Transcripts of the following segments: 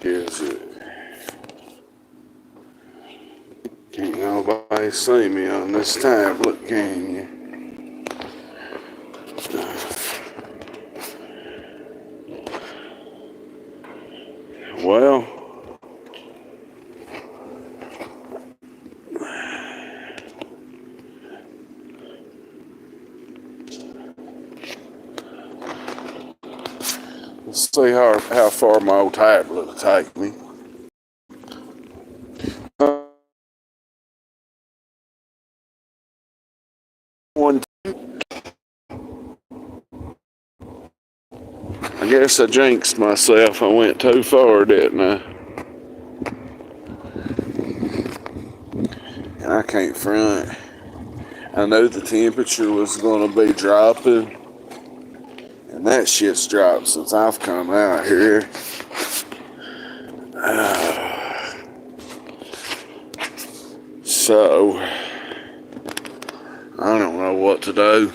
Is it? Can't nobody see me on this tablet, can you? Well, let's see how far my old tablet will take me. I guess I jinxed myself. I went too far, didn't I? And I can't front. I knew the temperature was going to be dropping. And that shit's dropped since I've come out here. So, I don't know what to do.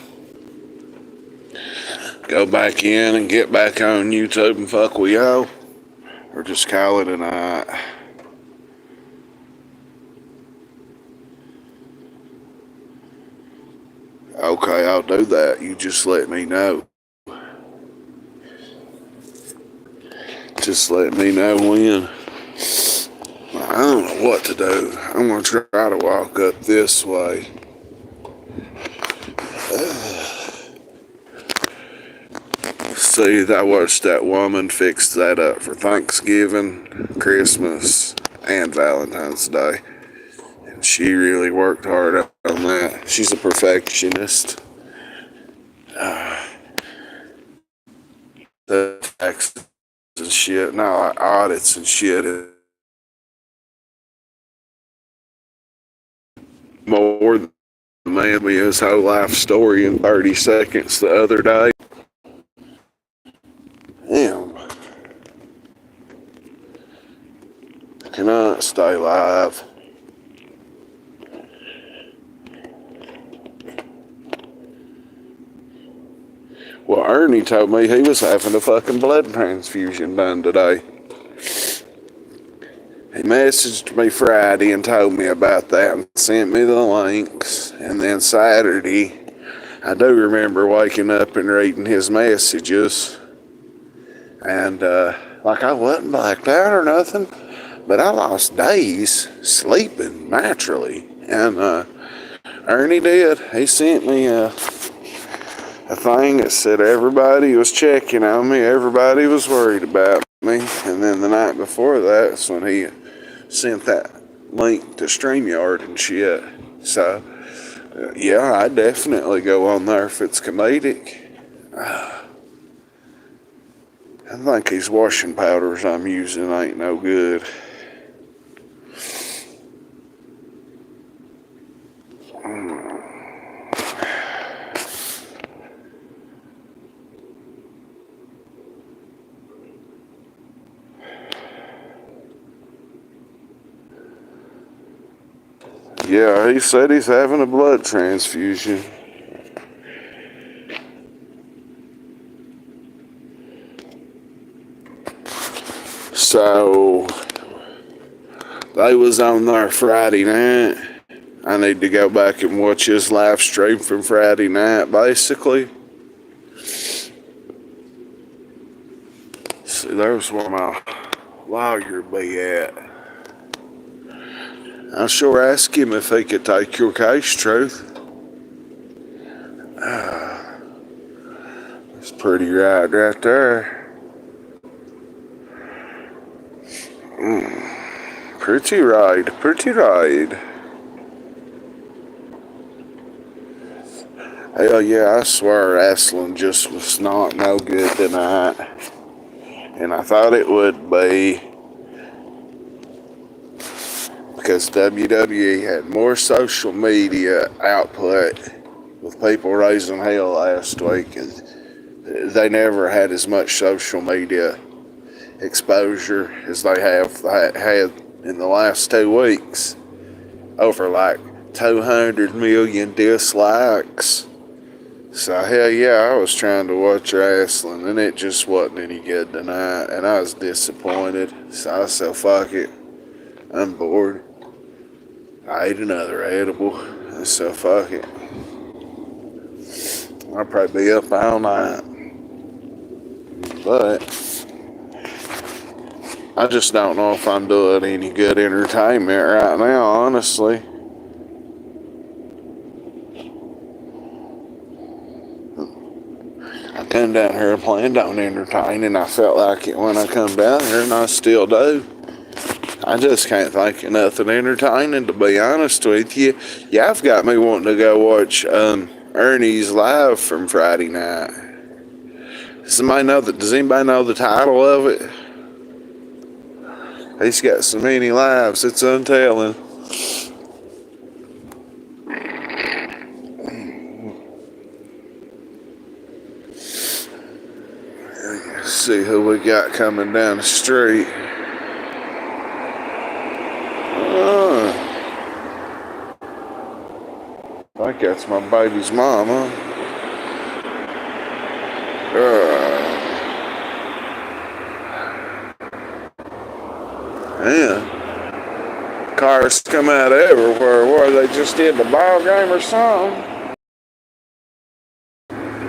Go back in and get back on YouTube and fuck with y'all, or just call it a night. Okay, I'll do that. You just let me know. Just let me know when. I don't know what to do. I'm going to try to walk up this way. See, I watched that woman fix that up for Thanksgiving, Christmas, and Valentine's Day. And she really worked hard on that. She's a perfectionist. The taxes and shit, no, audits and shit. More than man me his whole life story in 30 seconds the other day. Damn. I cannot stay live. Well, Ernie told me he was having a fucking blood transfusion done today. He messaged me Friday and told me about that and sent me the links. And then Saturday, I do remember waking up and reading his messages. And, like I wasn't blacked out or nothing, but I lost days sleeping naturally. And, Ernie did. He sent me a thing that said everybody was checking on me, everybody was worried about me. And then the night before that's when he sent that link to StreamYard and shit. So, yeah, I definitely go on there if it's comedic. I think these washing powders I'm using ain't no good. Yeah, he said he's having a blood transfusion. So, they was on there Friday night. I need to go back and watch his live stream from Friday night, basically. See, there's where my lawyer be at. I sure asked him if he could take your case, Truth. It's pretty right there. Pretty right, pretty right. Hell yeah, I swear wrestling just was not no good tonight. And I thought it would be, because WWE had more social media output with people raising hell last week. And they never had as much social media exposure as they have had in the last 2 weeks. Over like 200 million dislikes. So hell yeah, I was trying to watch wrestling and it just wasn't any good tonight, and I was disappointed. So I said, fuck it, I'm bored. I ate another edible. I said, fuck it, I'll probably be up all night. But I just don't know if I'm doing any good entertainment right now, honestly. I come down here and planned on entertaining. I felt like it when I come down here, and I still do. I just can't think of nothing entertaining, to be honest with you. Y'all got me wanting to go watch Ernie's live from Friday night. Does anybody know the title of it? He's got so many lives, it's untelling. Let's see who we got coming down the street. I think that's my baby's mama. Man, cars come out everywhere. Where they just did the ball game or something.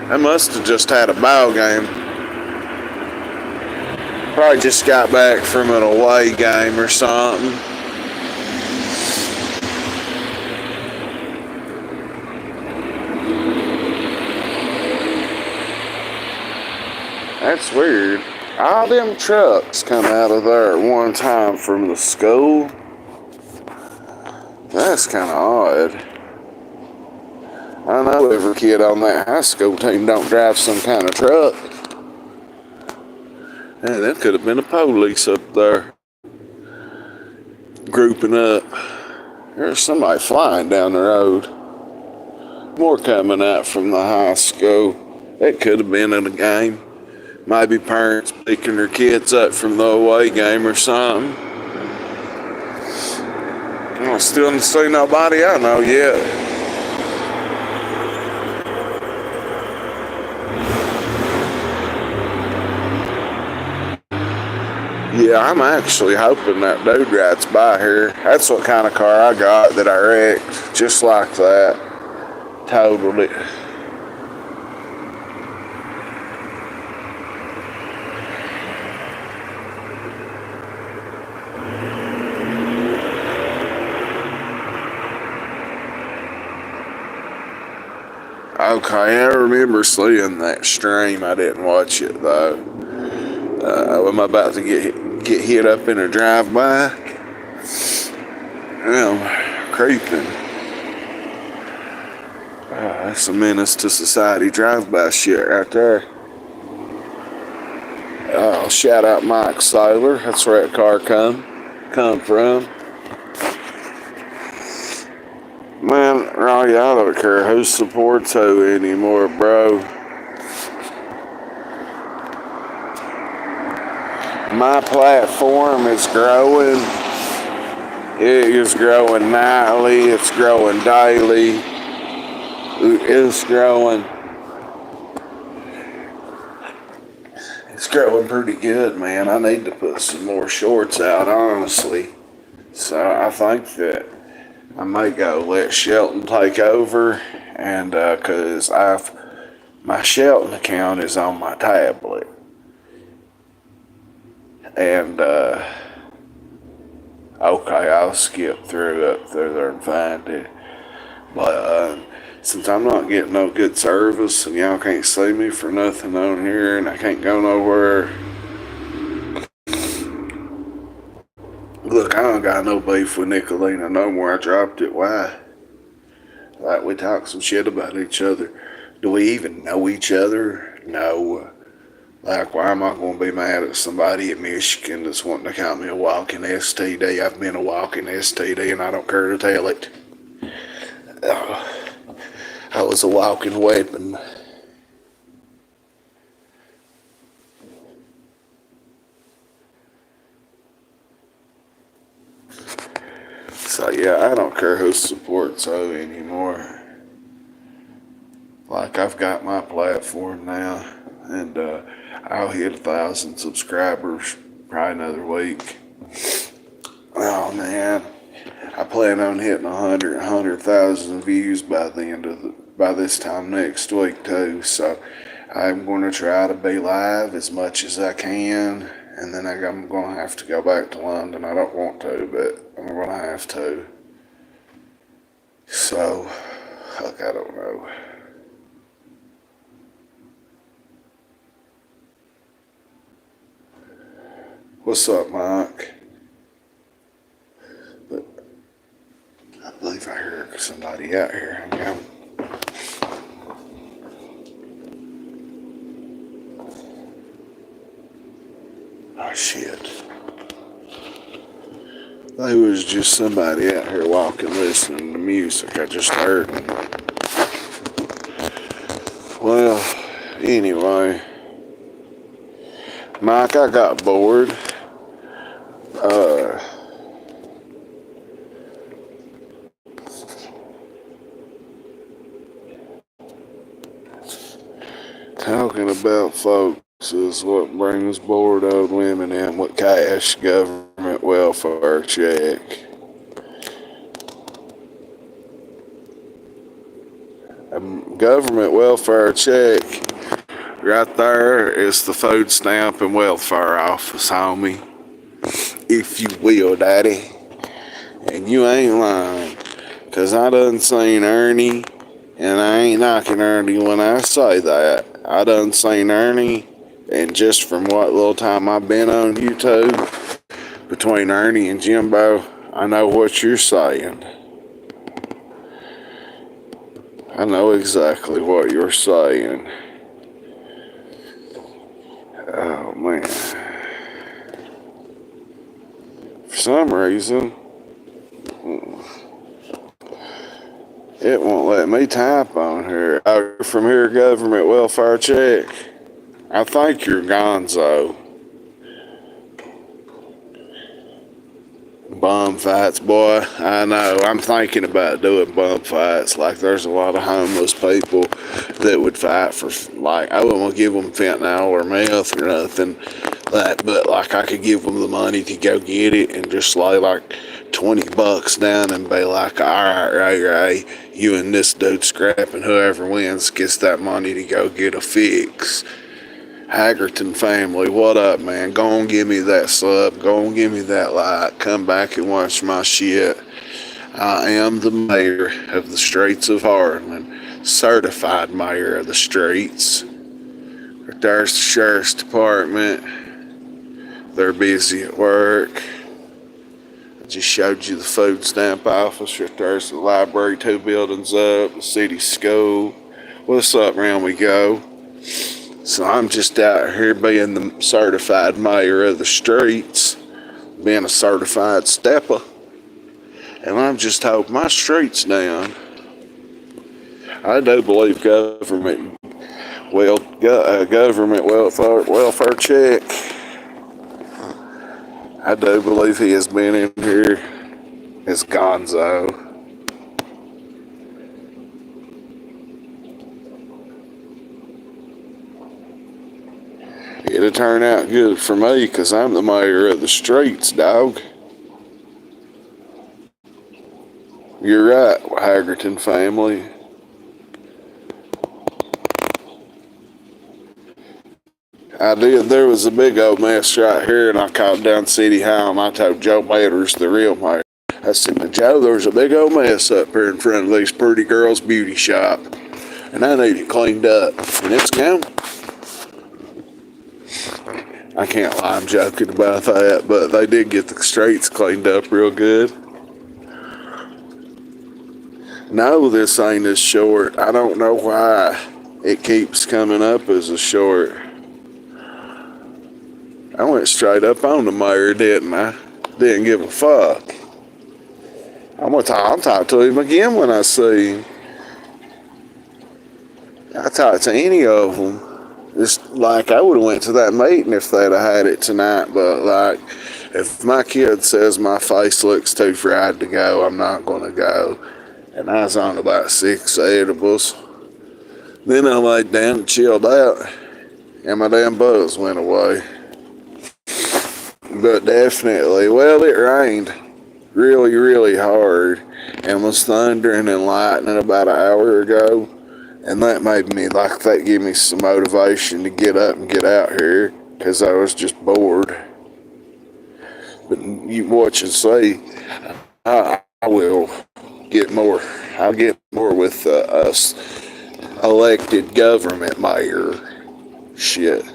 They must have just had a ball game. Probably just got back from an away game or something. That's weird. All them trucks come out of there at one time from the school. That's kind of odd. I know every kid on that high school team don't drive some kind of truck. Man, that could have been the police up there grouping up. There's somebody flying down the road. More coming out from the high school. That could have been in a game. Maybe parents picking their kids up from the away game or something. I still didn't see nobody I know yet. Yeah, I'm actually hoping that dude rides by here. That's what kind of car I got that I wrecked. Just like that. Totaled it. Okay, I remember seeing that stream. I didn't watch it though. Am I about to get hit up in a drive-by? I'm creeping. That's a menace to society drive-by shit right there. Shout out Mike Sailor. That's where that car come from. Man, Ronnie, I don't care who supports who anymore, bro. My platform is growing. It is growing nightly. It's growing daily. It's growing. It's growing pretty good, man. I need to put some more shorts out, honestly. So I think that I may go let Shelton take over, and cause my Shelton account is on my tablet, and okay, I'll skip through up through there and find it. But since I'm not getting no good service and y'all can't see me for nothing on here, and I can't go nowhere. Look, I don't got no beef with Nicolina no more. I dropped it. Why? Like, we talk some shit about each other. Do we even know each other? No. Like, why am I going to be mad at somebody in Michigan that's wanting to call me a walking STD? I've been a walking STD and I don't care to tell it. I was a walking weapon. So yeah, I don't care who supports who anymore. like I've got my platform now, and I'll hit 1,000 subscribers probably another week. Oh man, I plan on hitting 100,000 views by the end of by this time next week too. So I'm going to try to be live as much as I can, and then I'm going to have to go back to London. I don't want to, but I'm going to have to. So, fuck, I don't know. What's up, Mike? But I believe I heard somebody out here. Oh, shit. There was just somebody out here walking, listening to music. I just heard them. Well, anyway, Mike, I got bored. Talking about folks is what brings bored old women in with cash, government welfare check. A government welfare check right there is the food stamp and welfare office, homie. If you will, daddy. And you ain't lying. Cause I done seen Ernie, and I ain't knocking Ernie when I say that. I done seen Ernie, and just from what little time I've been on YouTube, between Ernie and Jimbo, I know what you're saying. I know exactly what you're saying. Oh, man. For some reason, it won't let me type on here. From here, government welfare check. I think you're gonzo. Bum fights, boy. I know. I'm thinking about doing bum fights. Like, there's a lot of homeless people that would fight for, like, I wouldn't want to give them fentanyl or meth or nothing. But, like, I could give them the money to go get it and just lay, like, $20 down and be like, all right, Ray, you and this dude scrapping. Whoever wins gets that money to go get a fix. Haggerton family, what up, man? Go on, give me that sub. Go on, give me that like. Come back and watch my shit. I am the mayor of the streets of Harlan, certified mayor of the streets. There's the sheriff's department. They're busy at work. I just showed you the food stamp office. Right there's the library, 2 buildings up, the city school. What's up, round we go? So I'm just out here being the certified mayor of the streets, being a certified stepper, and I'm just holding my streets down. I do believe government welfare check. I do believe he has been in here as gonzo. It'll turn out good for me because I'm the mayor of the streets, dog. You're right, Haggerton family. I did. There was a big old mess right here, and I called down City Hall, and I told Joe Batters, the real mayor. I said, Joe, there's a big old mess up here in front of these pretty girls' beauty shop, and I need it cleaned up. And it's gone. I can't lie, I'm joking about that, but they did get the streets cleaned up real good. No, this ain't as short. I don't know why it keeps coming up as a short. I went straight up on the mayor, didn't I? Didn't give a fuck. I'll talk to him again when I see him. I talk to any of them. It's like I would have went to that meeting if they'd have had it tonight, but like if my kid says my face looks too fried to go, I'm not going to go. And I was on about 6 edibles. Then I laid down and chilled out, and my damn buzz went away. But definitely, well, it rained really, really hard and was thundering and lightning about an hour ago. And that made me, like, that gave me some motivation to get up and get out here because I was just bored. But you watch and see, I will get more. I'll get more with us elected government mayor. Shit.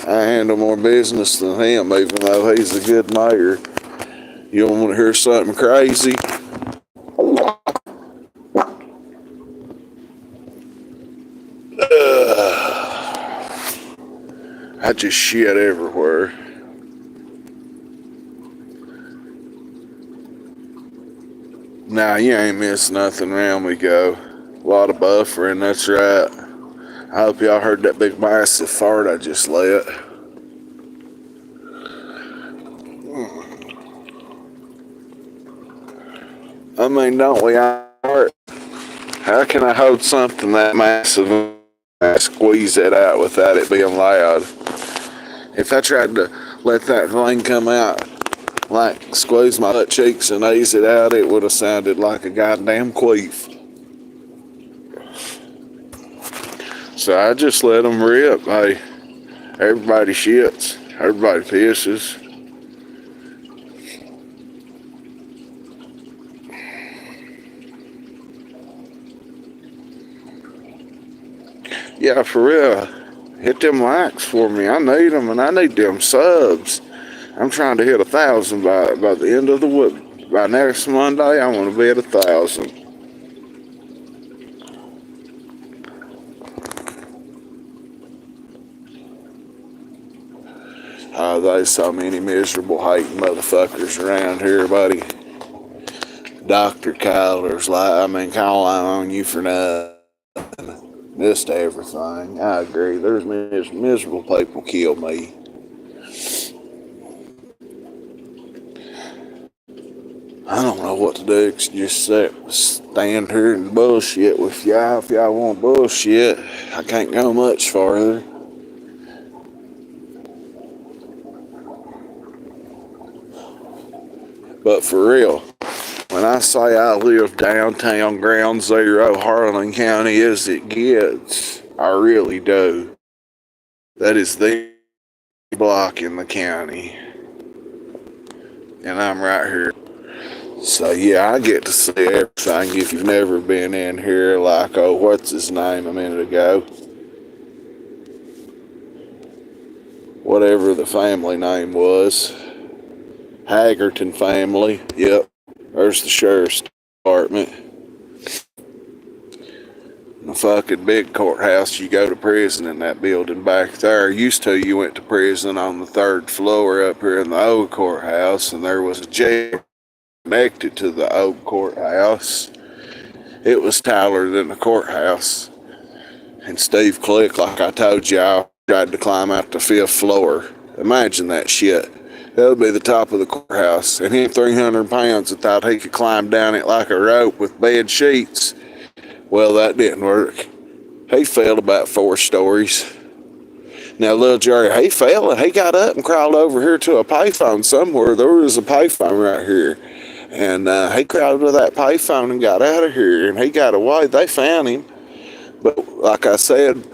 I handle more business than him, even though he's a good mayor. You don't want to hear something crazy? I just shit everywhere. Nah, you ain't missed nothing around we go. A lot of buffering, that's right. I hope y'all heard that big massive fart I just let. I mean, don't we all? How can I hold something that massive and squeeze it out without it being loud? If I tried to let that thing come out, like squeeze my butt cheeks and ease it out, it would have sounded like a goddamn queef. So I just let them rip. Hey, everybody shits. Everybody pisses. Yeah, for real. Hit them likes for me. I need them, and I need them subs. I'm trying to hit 1,000 by the end of the week. By next Monday, I want to be at 1,000. There's so many miserable, hating motherfuckers around here, buddy. Dr. Kyler's calling on you for nothing. Missed everything. I agree. There's miserable people kill me. I don't know what to do. Just stand here and bullshit with y'all. If y'all want bullshit, I can't go much farther. But for real, when I say I live downtown Ground Zero, Harlan County as it gets, I really do. That is the block in the county. And I'm right here. So yeah, I get to see everything if you've never been in here, like, oh, what's his name a minute ago? Whatever the family name was. Haggerton family, yep. There's the sheriff's department. The fucking big courthouse, you go to prison in that building back there. Used to, you went to prison on the 3rd floor up here in the old courthouse, and there was a jail connected to the old courthouse. It was taller than the courthouse. And Steve Click, like I told you, I tried to climb out the 5th floor. Imagine that shit. That would be the top of the courthouse. And him 300 pounds and thought he could climb down it like a rope with bed sheets. Well, that didn't work. He fell about 4 stories. Now, little Jerry, he fell and he got up and crawled over here to a payphone somewhere. There was a payphone right here. And he crawled to that payphone and got out of here. And he got away. They found him. But like I said,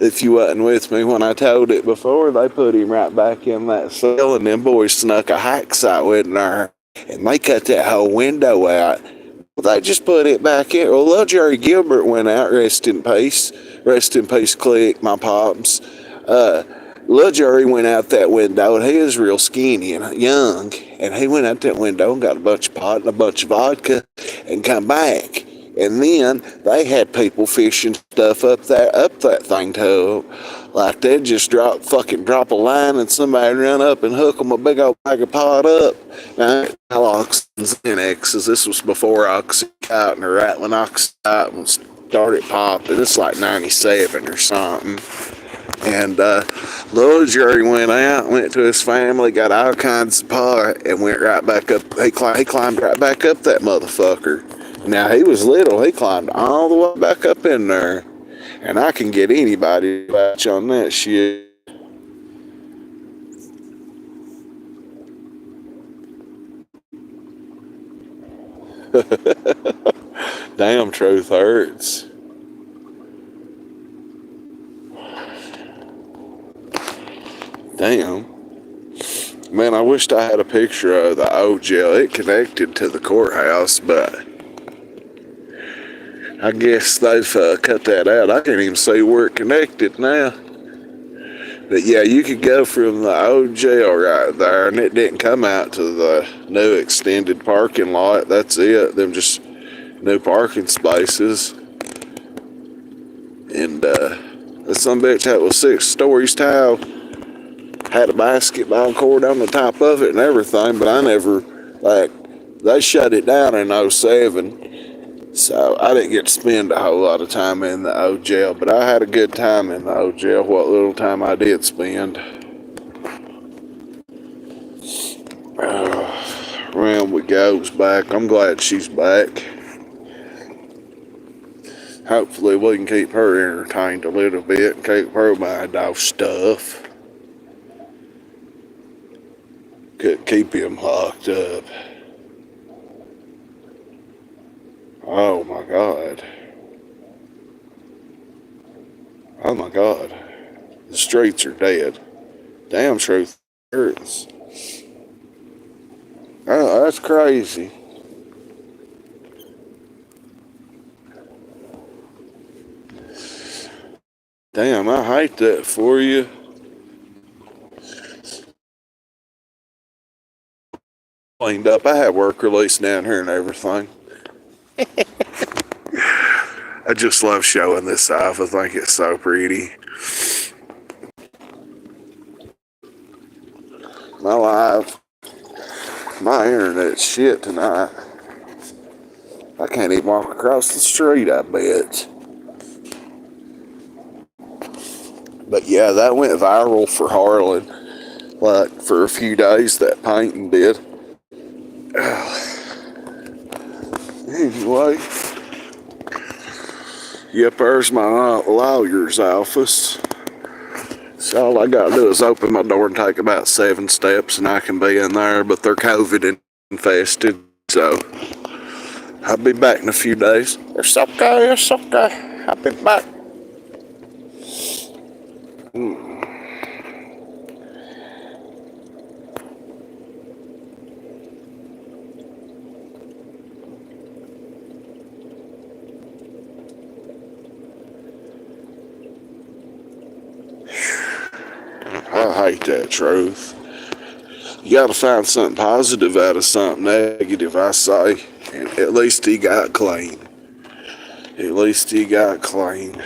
if you wasn't with me when I told it before, they put him right back in that cell, and them boys snuck a hacksaw in there, and they cut that whole window out. They just put it back in. Well, little Jerry Gilbert went out, rest in peace. Rest in peace, Click, my pops. Little Jerry went out that window, and he was real skinny and young, and he went out that window and got a bunch of pot and a bunch of vodka and come back. And then they had people fishing stuff up that thing too. Like they'd just drop a line and somebody run up and hook them a big old bag of pot up. Now, Oxy's and X's. This was before Oxycontin or Rattling Oxycontin started popping. It's like 97 or something. And little Jerry went out, went to his family, got all kinds of pot, and went right back up. He climbed right back up that motherfucker. Now, he was little. He climbed all the way back up in there. And I can get anybody to batch on that shit. Damn, truth hurts. Damn. Man, I wished I had a picture of the old jail. It connected to the courthouse, but I guess they've cut that out. I can't even see where it connected now. But yeah, you could go from the old jail right there, and it didn't come out to the new extended parking lot. That's it. Them just new parking spaces. And that some bitch that was 6 stories tall had a basketball court on the top of it and everything, but I never, like, they shut it down in '07, so I didn't get to spend a whole lot of time in the old jail, but I had a good time in the old jail, what little time I did spend. Around we goes back. I'm glad she's back. Hopefully we can keep her entertained a little bit and keep her mind off stuff. Could keep him locked up. Oh my God. Oh my God. The streets are dead. Damn, truth hurts. Oh, that's crazy. Damn, I hate that for you. Cleaned up. I had work release down here and everything. I just love showing this off. I think it's so pretty. My internet's shit tonight. I can't even walk across the street, I bet. But yeah, that went viral for Harlan. Like, for a few days, that painting did. Anyway. Yep, there's my lawyer's office. So all I gotta do is open my door and take about 7 steps and I can be in there, but they're COVID infested, so I'll be back in a few days. It's okay, it's okay. I'll be back. I hate that truth. You gotta find something positive out of something negative, I say. And at least he got clean. At least he got clean.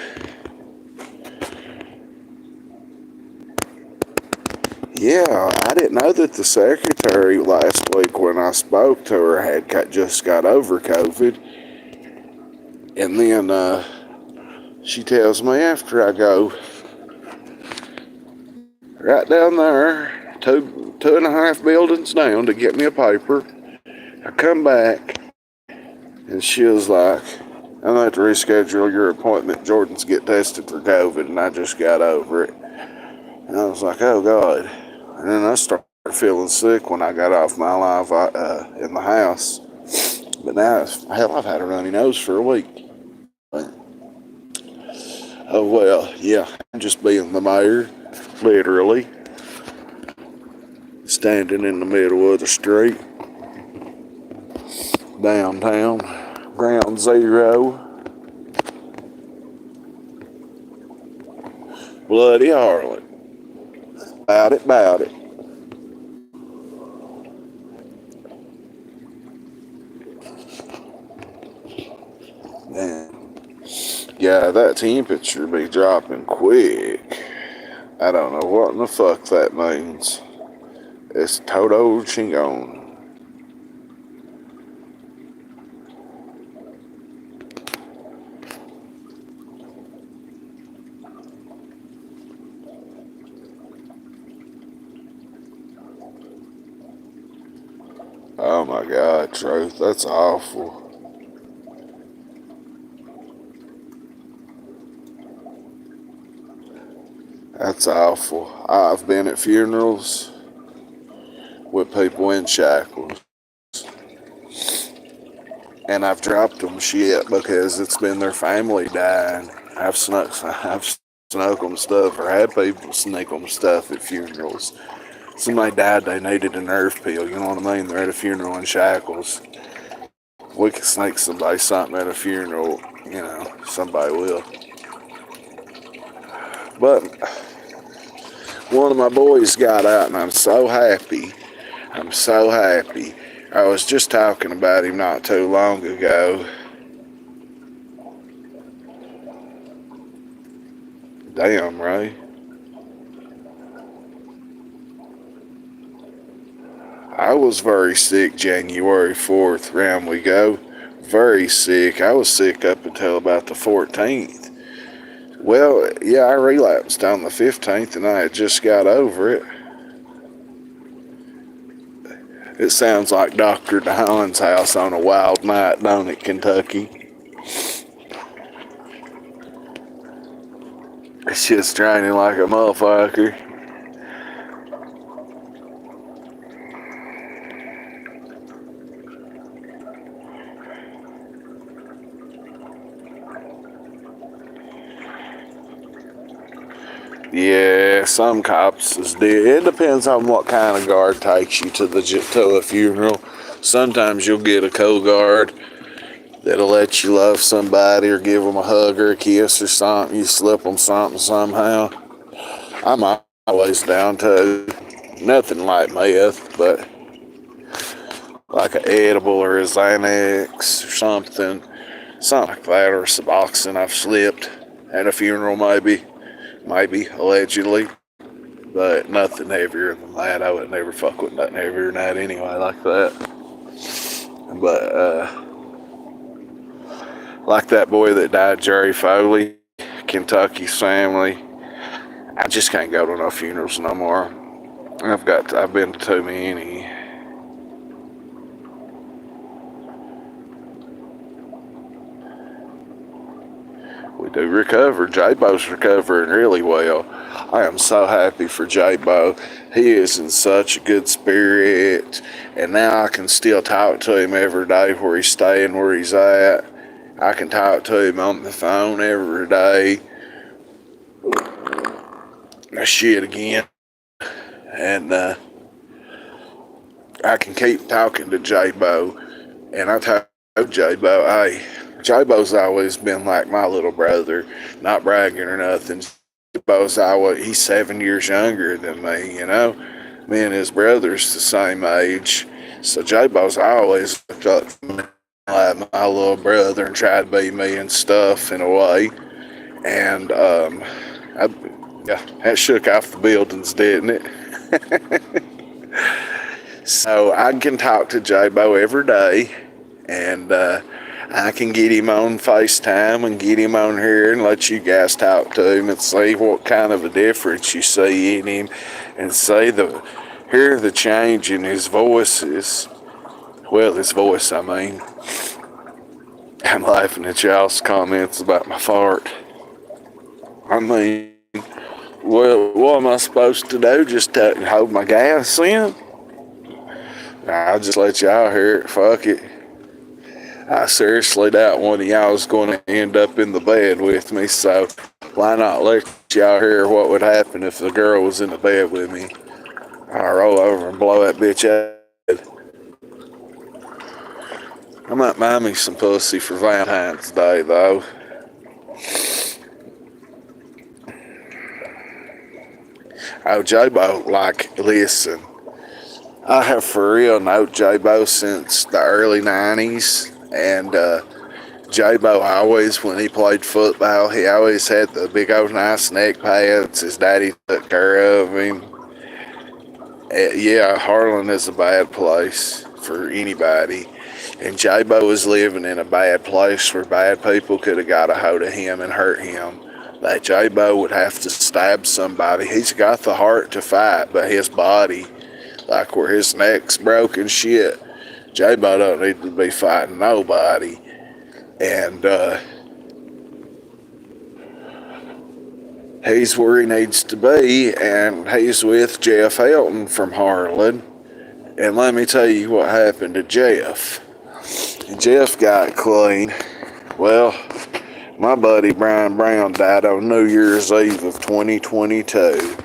Yeah, I didn't know that the secretary last week when I spoke to her had just got over COVID. And then she tells me after I go right down there, two and a half buildings down to get me a paper. I come back and she was like, I'm going to have to reschedule your appointment. Jordan's get tested for COVID, and I just got over it. And I was like, oh God. And then I started feeling sick when I got off my live in the house. But now, hell, I've had a runny nose for a week. But, oh well, yeah, I'm just being the mayor, literally. Standing in the middle of the street. Downtown. Ground zero. Bloody Harlan. Bout it. Man. Yeah, that temperature be dropping quick. I don't know what in the fuck that means. It's Toto Chingon. Oh my God, Truth, that's awful. It's awful. I've been at funerals with people in shackles, and I've dropped them shit because it's been their family dying. I've snuck them stuff or had people sneak them stuff at funerals. Somebody died, they needed a nerve pill, you know what I mean? They're at a funeral in shackles. We can sneak somebody something at a funeral, somebody will. But one of my boys got out, and I'm so happy. I'm so happy. I was just talking about him not too long ago. Damn, Ray. I was very sick January 4th, round we go. Very sick. I was sick up until about the 14th. Well, yeah, I relapsed on the 15th, and I had just got over it. It sounds like Dr. DeHaan's house on a wild night, don't it, Kentucky? It's just draining like a motherfucker. Yeah, some cops is dead. It depends on what kind of guard takes you to a funeral. Sometimes you'll get a co-guard that'll let you love somebody or give them a hug or a kiss or something. You slip them something somehow. I'm always down to nothing like meth, but like an edible or a Xanax or something like that, or Suboxone. I've slipped at a funeral maybe, allegedly, but nothing heavier than that. I would never fuck with nothing heavier than that anyway, like that. But, like that boy that died, Jerry Foley, Kentucky's family, I just can't go to no funerals no more. I've been to too many. We do recover. J-Bo's recovering really well. I am so happy for J-Bo. He is in such a good spirit, and now I can still talk to him every day where he's staying, where he's at. I can talk to him on the phone every day. Shit again. And I can keep talking to J-Bo, and I told J-Bo, hey, J-Bo's always been like my little brother, not bragging or nothing. He's 7 years younger than me, Me and his brother's the same age. So J-Bo's always looked up to me like my little brother and tried to be me and stuff in a way. And that shook off the buildings, didn't it? So I can talk to J-Bo every day, and I can get him on FaceTime and get him on here and let you guys talk to him and see what kind of a difference you see in him, and hear the change in his voice. His voice, I mean. I'm laughing at y'all's comments about my fart. I mean, well, what am I supposed to do? Just hold my gas in? I'll just let y'all hear it. Fuck it. I seriously doubt one of y'all is going to end up in the bed with me, so why not let y'all hear what would happen if the girl was in the bed with me? I'll roll over and blow that bitch out. I might buy me some pussy for Valentine's Day, though. Oh, J-Bo, listen. I have for real known J-Bo since the early 90s, and J-Bo always, when he played football, he always had the big old nice neck pads. His daddy took care of him. Yeah, Harlan is a bad place for anybody, and J-Bo was living in a bad place where bad people could have got a hold of him and hurt him. That J-Bo would have to stab somebody. He's got the heart to fight, but his body, like where his neck's broken shit, J-Bo don't need to be fighting nobody. And He's where he needs to be, and he's with Jeff Elton from Harlan. And let me tell you what happened to Jeff. Jeff got clean. Well, my buddy Brian Brown died on New Year's Eve of 2022.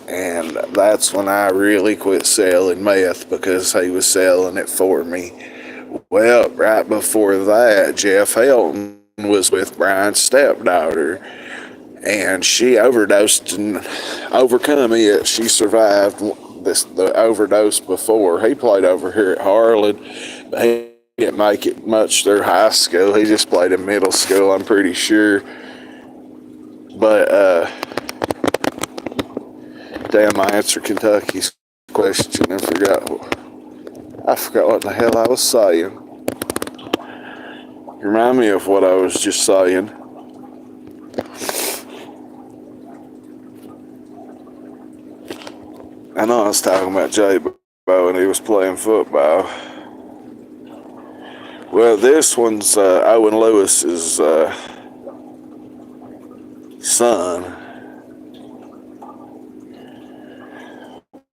And that's when I really quit selling meth because he was selling it for me. Well, right before that, Jeff Elton was with Brian's stepdaughter, and she overdosed and overcome it. She survived the overdose before. He played over here at Harlan, but he didn't make it much through high school. He just played in middle school, I'm pretty sure. But damn, I answered Kentucky's question and I forgot what the hell I was saying. Remind me of what I was just saying. I know I was talking about J-Bo and he was playing football. Well, this one's Owen Lewis's son.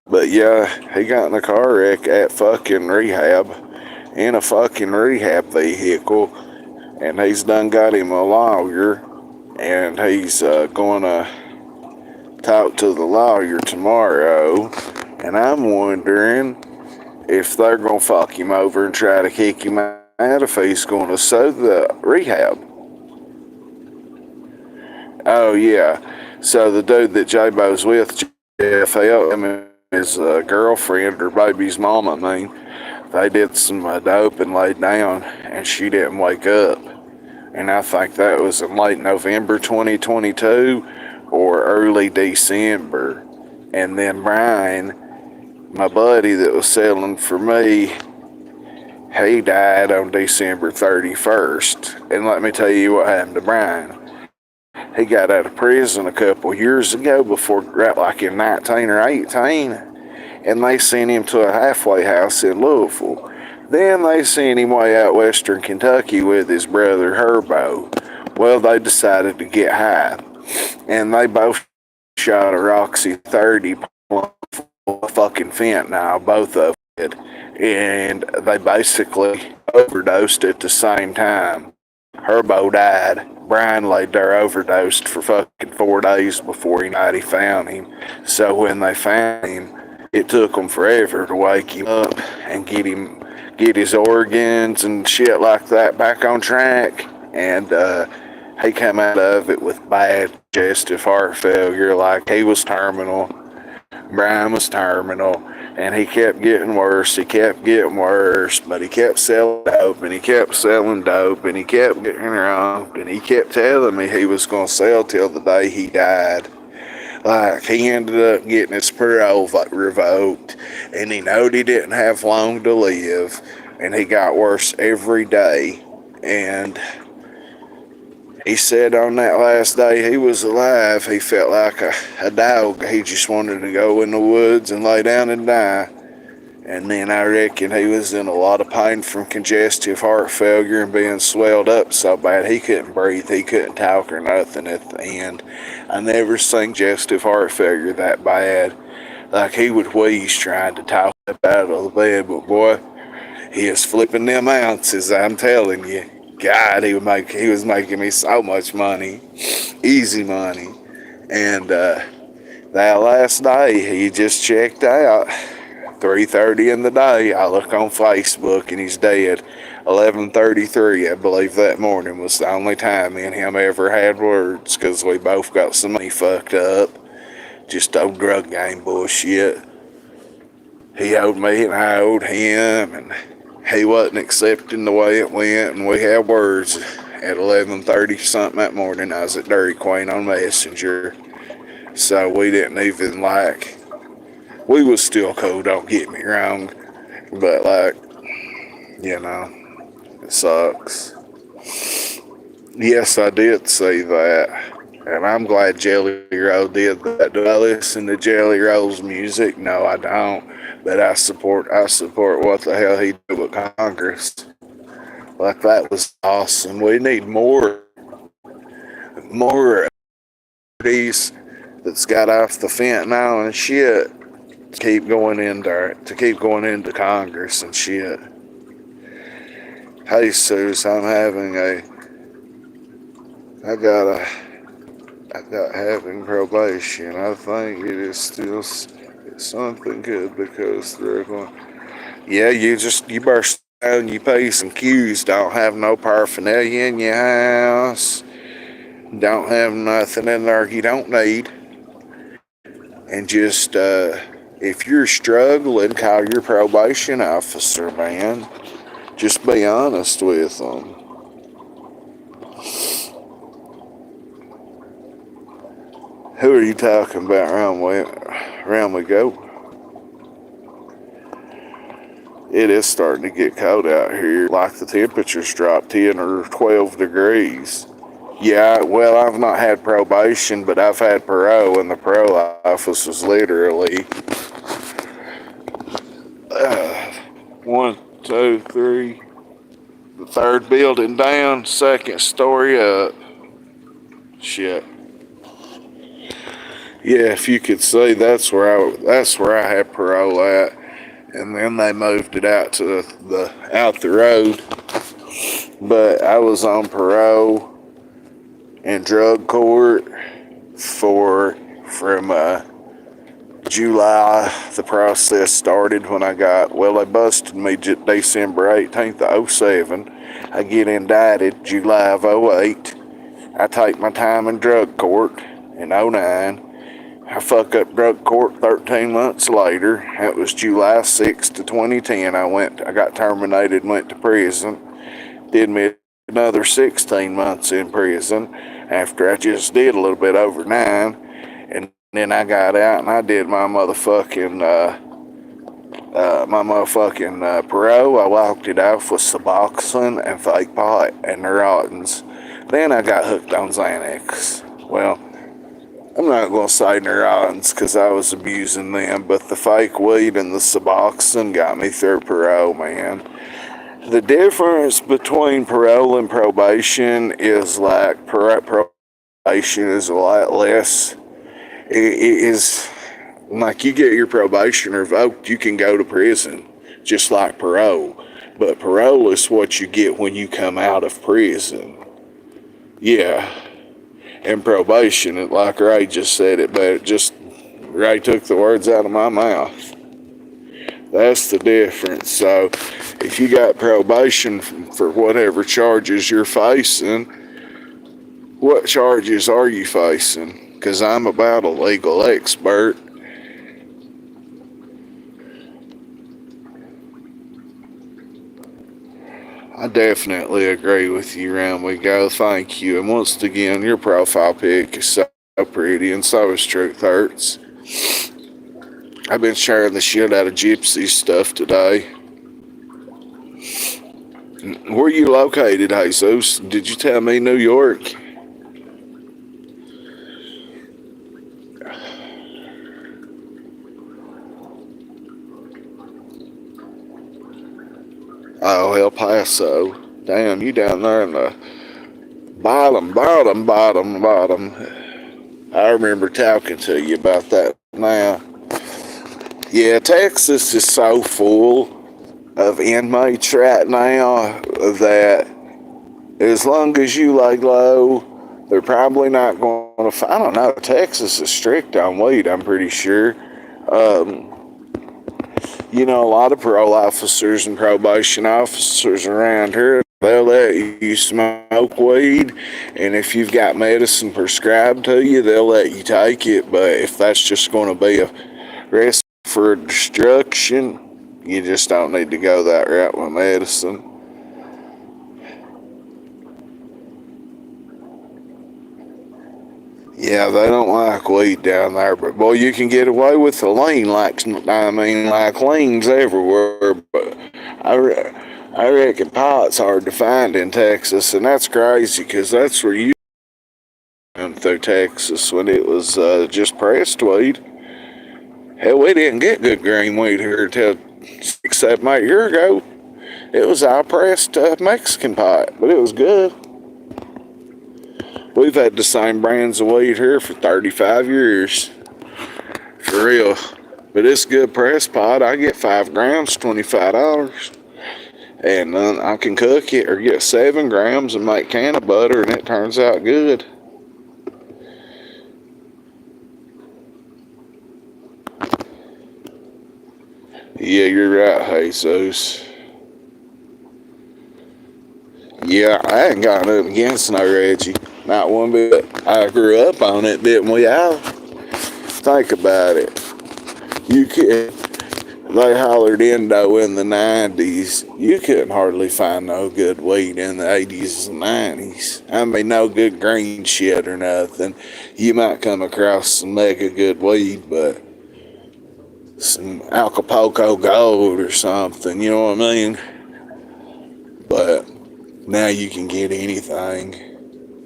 But yeah, he got in a car wreck at fucking rehab, in a fucking rehab vehicle, and he's done got him a lawyer, and he's gonna talk to the lawyer tomorrow, and I'm wondering if they're gonna fuck him over and try to kick him out if he's gonna sue the rehab. Oh yeah, so the dude that J-Bo's with, Jeff Elton, his girlfriend or baby's mom, I mean, they did some dope and laid down, and she didn't wake up. And I think that was in late November 2022 or early December. And then Brian, my buddy that was selling for me, he died on December 31st. And let me tell you what happened to Brian. He got out of prison a couple years ago, before, right like in 19 or 18, and they sent him to a halfway house in Louisville. Then they sent him way out western Kentucky with his brother Herbo. Well, they decided to get high, and they both shot a Roxy 30 full of fucking fentanyl, both of it, and they basically overdosed at the same time. Herbo died. Brian laid there overdosed for fucking 4 days before anybody found him. So when they found him, it took them forever to wake him up and get his organs and shit like that back on track. And he came out of it with bad congestive heart failure, like he was terminal. Brian was terminal, and he kept getting worse. He kept getting worse, but he kept selling dope, and he kept selling dope, and he kept getting drunk, and he kept telling me he was going to sell till the day he died. Like, he ended up getting his parole revoked, and he knowed he didn't have long to live, and he got worse every day. And he said on that last day he was alive, he felt like a dog. He just wanted to go in the woods and lay down and die. And then I reckon he was in a lot of pain from congestive heart failure and being swelled up so bad he couldn't breathe, he couldn't talk or nothing at the end. I never seen congestive heart failure that bad. Like, he would wheeze trying to talk up out of the bed, but boy, he is flipping them ounces, I'm telling you. God, he was making me so much money, easy money. And that last day, he just checked out. 3:30 in the day, I look on Facebook and he's dead. 11:33, I believe that morning was the only time me and him ever had words, because we both got some money fucked up. Just old drug game bullshit. He owed me and I owed him, and he wasn't accepting the way it went, and we had words. At 11:30 something that morning, I was at Dairy Queen on Messenger. So we didn't even we was still cool, don't get me wrong. But it sucks. Yes, I did see that. And I'm glad Jelly Roll did that. Do I listen to Jelly Roll's music? No, I don't. But I support what the hell he did with Congress. Like, that was awesome. We need more of these that's got off the fentanyl and shit to keep going into Congress and shit. Hey, Suze, I got having probation. I think it is still something good because they're going. Yeah, you burst down your P's and Q's. Don't have no paraphernalia in your house. Don't have nothing in there you don't need. And just if you're struggling, call your probation officer, man. Just be honest with them. Who are you talking about around we go? It is starting to get cold out here. Like the temperatures dropped 10 or 12 degrees. Yeah, well, I've not had probation, but I've had parole, and the parole office was literally 1, 2, 3, the third building down, second story up. Shit. Yeah, if you could see, that's where I had parole at, and then they moved it out to out the road. But I was on parole in drug court from July. The process started when they busted me December 18th of 07. I get indicted July of 08. I take my time in drug court in 09. I fuck up drug court 13 months later. It was July 6th to 2010. I got terminated and went to prison. Did me another 16 months in prison after I just did a little bit over 9. And then I got out and I did my motherfucking parole. I walked it off with Suboxone and fake pot and Neurotins. Then I got hooked on Xanax. Well, I'm not going to say Neurotins because I was abusing them, but the fake weed and the Suboxone got me through parole, man. The difference between parole and probation is like probation is a lot less. It is like you get your probation revoked, you can go to prison, just like parole. But parole is what you get when you come out of prison. Yeah. And probation, like Ray just said it, but Ray took the words out of my mouth. That's the difference. So if you got probation for whatever charges you're facing, what charges are you facing? Because I'm about a legal expert. I definitely agree with you, Round We Go. Thank you. And once again, your profile pic is so pretty, and so is Truth Hurts. I've been sharing the shit out of Gypsy stuff today. Where are you located, Jesus? Did you tell me New York? Oh, El Paso. Damn, you down there in the bottom. I remember talking to you about that now. Yeah, Texas is so full of inmates right now that as long as you lay low, they're probably not going to. I don't know. Texas is strict on weed, I'm pretty sure. You know, a lot of parole officers and probation officers around here, they'll let you smoke weed, and if you've got medicine prescribed to you, they'll let you take it. But if that's just going to be a recipe for destruction, you just don't need to go that route with medicine. Yeah, they don't like weed down there, but boy, you can get away with the lean like lean's everywhere. But I reckon pot's hard to find in Texas, and that's crazy because that's where you went through Texas when it was just pressed weed. Hell, we didn't get good green weed here until 6, 7, 8 years ago. It was all pressed Mexican pot, but it was good. We've had the same brands of weed here for 35 years. For real. But it's good press pot. I get 5 grams, $25. And I can cook it or get 7 grams and make can of butter, and it turns out good. Yeah, you're right, Jesus. Yeah, I ain't got nothing against no Reggie. Not one bit. I grew up on it, didn't we, Al? Think about it. You could, they hollered Indo in the 90s. You couldn't hardly find no good weed in the 80s and 90s. I mean, no good green shit or nothing. You might come across some mega good weed, but some Acapulco Gold or something, you know what I mean? But now you can get anything.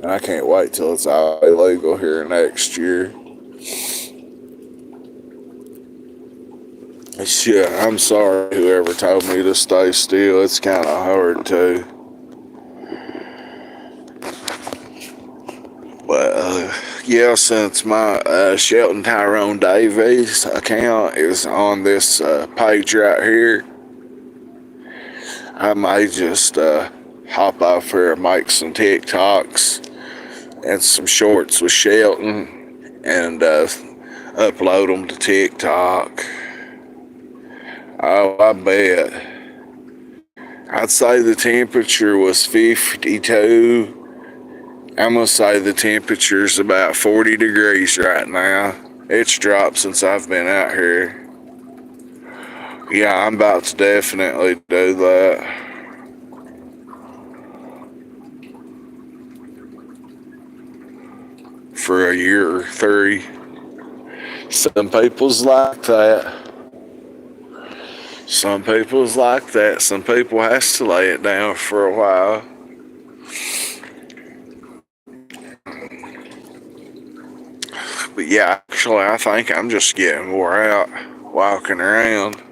And I can't wait till it's all illegal here next year. Shit, I'm sorry whoever told me to stay still. It's kind of hard to. But yeah, since my Shelton Tyrone Davies account is on this page right here, I might just hop off here and make some TikToks and some shorts with Shelton and upload them to TikTok. Oh, I bet. I'd say the temperature was 52. I'm going to say the temperature's about 40 degrees right now. It's dropped since I've been out here. Yeah, I'm about to definitely do that. For a year or 3. Some people's like that. Some people's like that. Some people has to lay it down for a while. But yeah, actually, I think I'm just getting wore out walking around.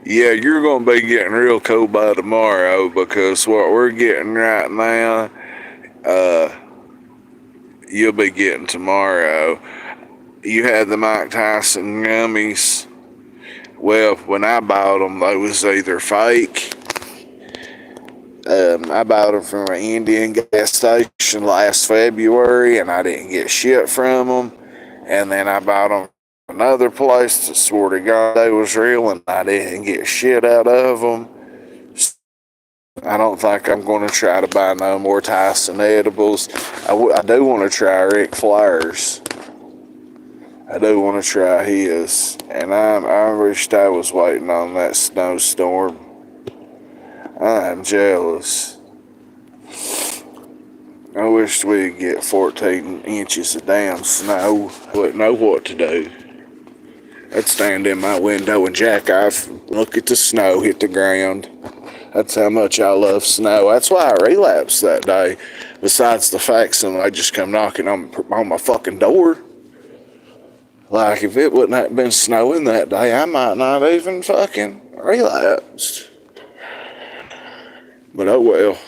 Yeah, you're going to be getting real cold by tomorrow, because what we're getting right now, you'll be getting tomorrow. You had the Mike Tyson gummies. Well, when I bought them, they was either fake. I bought them from an Indian gas station last February, and I didn't get shit from them. And then I bought them from another place that swore to God they was real, and I didn't get shit out of them. I don't think I'm going to try to buy no more Tyson edibles. I do want to try Ric Flair's. I do want to try his. And I wished I was waiting on that snowstorm. I'm jealous. I wished we'd get 14 inches of damn snow. I wouldn't know what to do. I'd stand in my window and jack off, look at the snow hit the ground. That's how much I love snow. That's why I relapsed that day. Besides the fact somebody just come knocking on my fucking door. Like, if it wouldn't have been snowing that day, I might not even fucking relapsed. But oh well.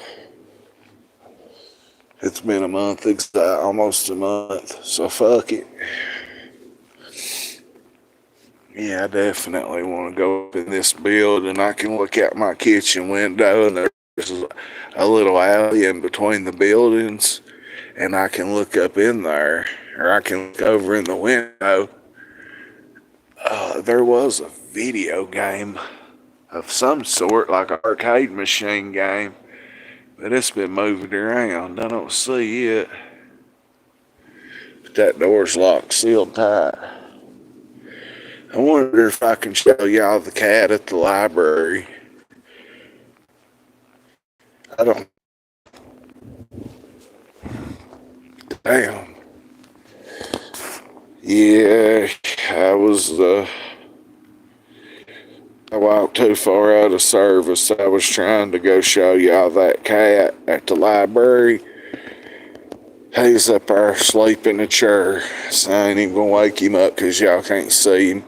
It's been a month, almost a month, so fuck it. Yeah, I definitely want to go up in this building. I can look out my kitchen window, and there's a little alley in between the buildings, and I can look up in there, or I can look over in the window. There was a video game of some sort, like an arcade machine game, but it's been moving around. I don't see it. But that door's locked, sealed tight. I wonder if I can show y'all the cat at the library. I don't. Damn. Yeah, I walked too far out of service. I was trying to go show y'all that cat at the library. He's up there sleeping in a chair, so I ain't even gonna wake him up because y'all can't see him.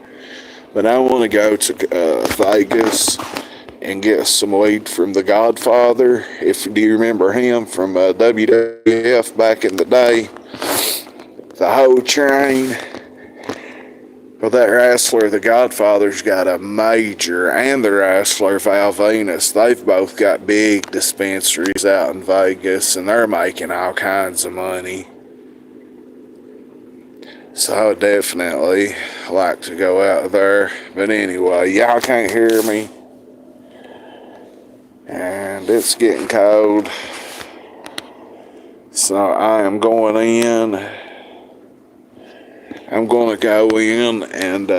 But I want to go to Vegas and get some weed from the Godfather. Do you remember him from WWF back in the day? The whole train. Well, that wrestler, the Godfather's got a major, and the wrestler, Val Venus, they've both got big dispensaries out in Vegas, and they're making all kinds of money. So I would definitely like to go out there. But anyway, y'all can't hear me. And it's getting cold. So I am going in. I'm going to go in and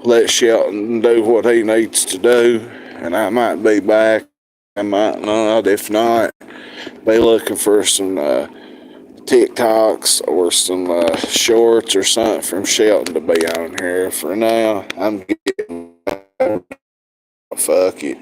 let Shelton do what he needs to do. And I might be back. I might not. If not, be looking for some TikToks or some shorts or something from Shelton to be on here. For now, I'm getting fuck it.